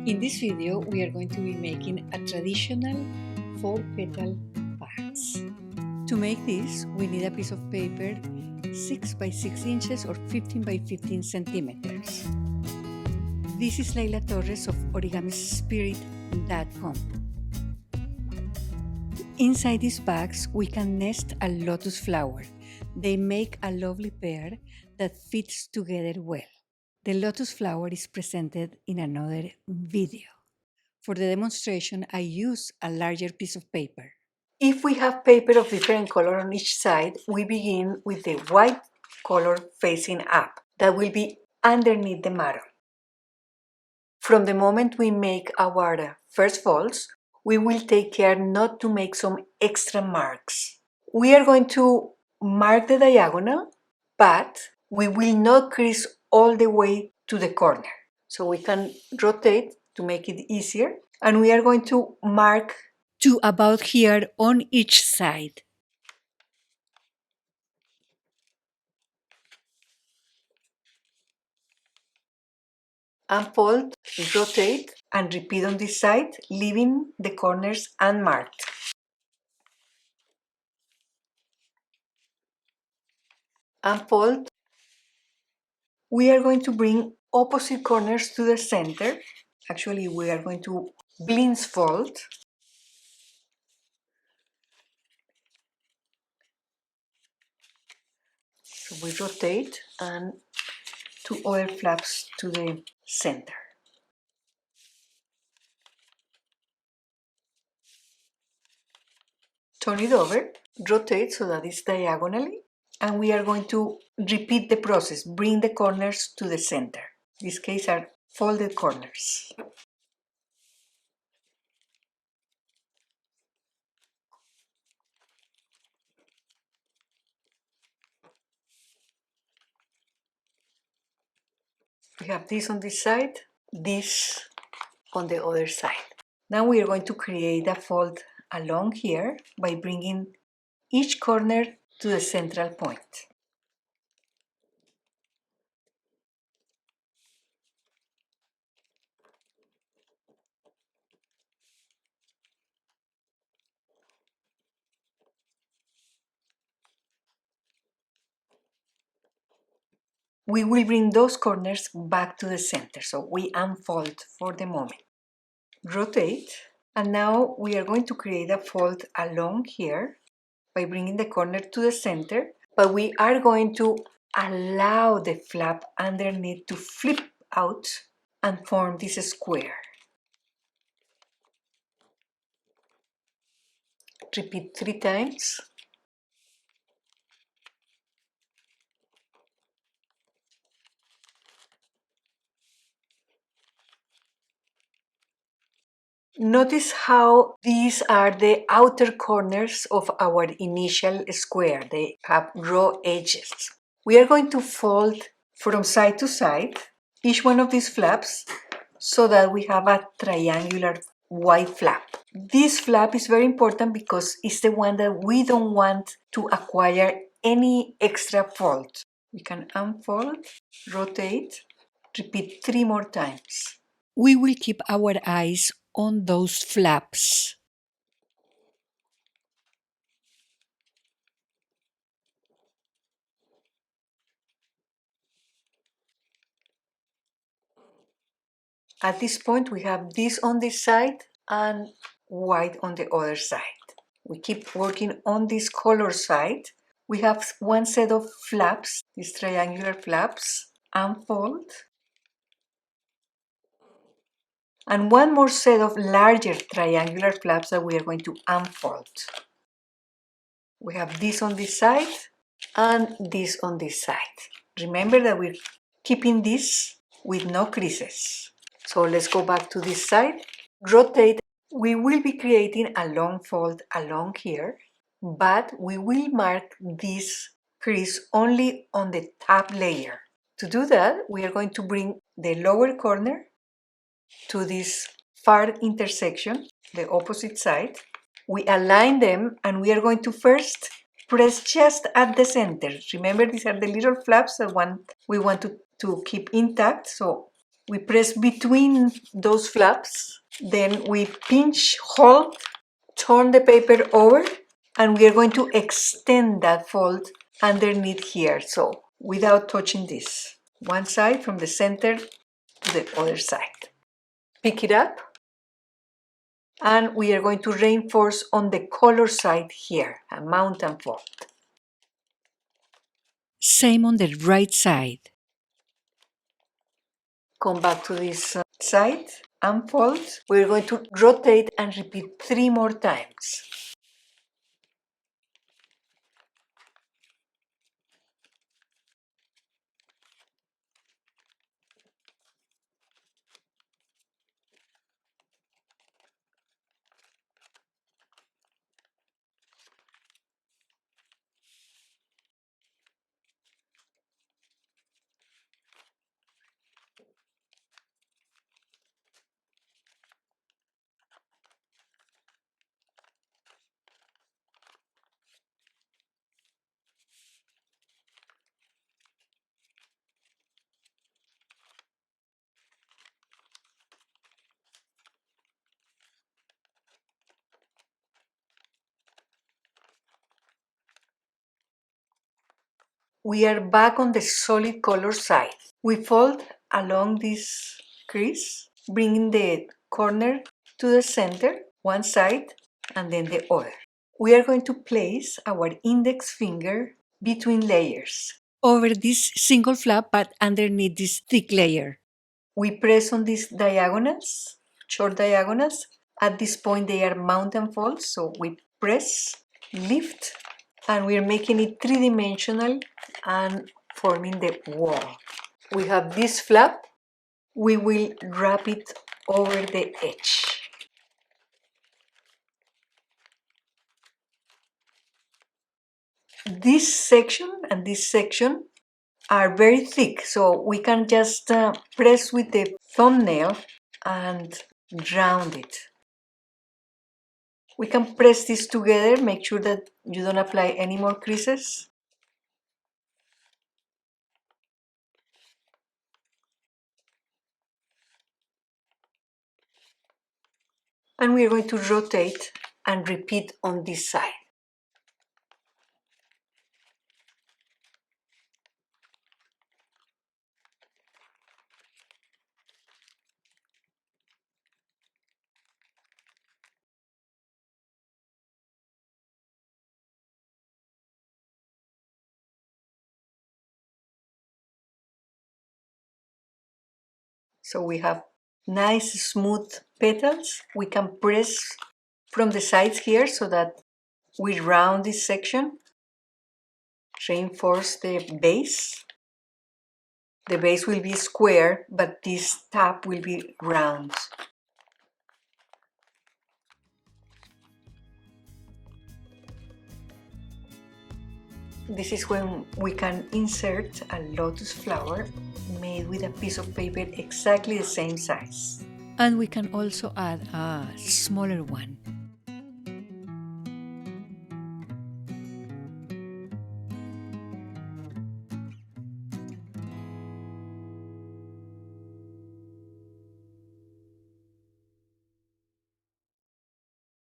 In this video, we are going to be making a traditional 4-petal bags. To make this, we need a piece of paper 6 by 6 inches or 15 by 15 centimeters. This is Leila Torres of origamispirit.com. Inside these bags, we can nest a lotus flower. They make a lovely pair that fits together well. The lotus flower is presented in another video. For the demonstration, I use a larger piece of paper. If we have paper of different color on each side, we begin with the white color facing up. That will be underneath the marrow. From the moment we make our first folds, we will take care not to make some extra marks. We are going to mark the diagonal, but we will not crease all the way to the corner. So we can rotate to make it easier. And we are going to mark to about here on each side. Unfold, rotate, and repeat on this side, leaving the corners unmarked. Unfold. We are going to bring opposite corners to the center. Actually, we are going to blindfold. So we rotate and two other flaps to the center. Turn it over, rotate so that it's diagonally, and we are going to repeat the process, bring the corners to the center. In this case are folded corners. We have this on this side, this on the other side. Now we are going to create a fold along here by bringing each corner to the central point. We will bring those corners back to the center, so we unfold for the moment. Rotate, and now we are going to create a fold along here by bringing the corner to the center, but we are going to allow the flap underneath to flip out and form this square. Repeat 3 times. Notice how these are the outer corners of our initial square. They have raw edges. We are going to fold from side to side each one of these flaps so that we have a triangular white flap. This flap is very important because it's the one that we don't want to acquire any extra fold. We can unfold, rotate, repeat 3 more times. We will keep our eyes on those flaps. At this point, we have this on this side and white on the other side. We keep working on this color side. We have one set of flaps, these triangular flaps, unfold, and one more set of larger triangular flaps that we are going to unfold. We have this on this side and this on this side. Remember that we're keeping this with no creases. So let's go back to this side. Rotate. We will be creating a long fold along here, but we will mark this crease only on the top layer. To do that, we are going to bring the lower corner to this far intersection, the opposite side. We align them and we are going to first press just at the center. Remember, these are the little flaps that we want to keep intact. So We press between those flaps, then we pinch, hold, turn the paper over, and we are going to extend that fold underneath here, so without touching this. One side from the center to the other side. Pick it up, and we are going to reinforce on the color side here, a mountain fold. Same on the right side. Come back to this side, unfold. We're going to rotate and repeat 3 more times. We are back on the solid color side. We fold along this crease, bringing the corner to the center, one side, and then the other. We are going to place our index finger between layers. Over this single flap, but underneath this thick layer. We press on these diagonals, short diagonals. At this point, they are mountain folds, so we press, lift, and we're making it three-dimensional and forming the wall. We have this flap. We will wrap it over the edge. This section and this section are very thick, so we can just press with the thumbnail and round it. We can press this together, make sure that you don't apply any more creases. And we're going to rotate and repeat on this side. So we have nice smooth petals. We can press from the sides here so that we round this section, reinforce the base. The base will be square, but this top will be round. This is when we can insert a lotus flower made with a piece of paper exactly the same size. And we can also add a smaller one.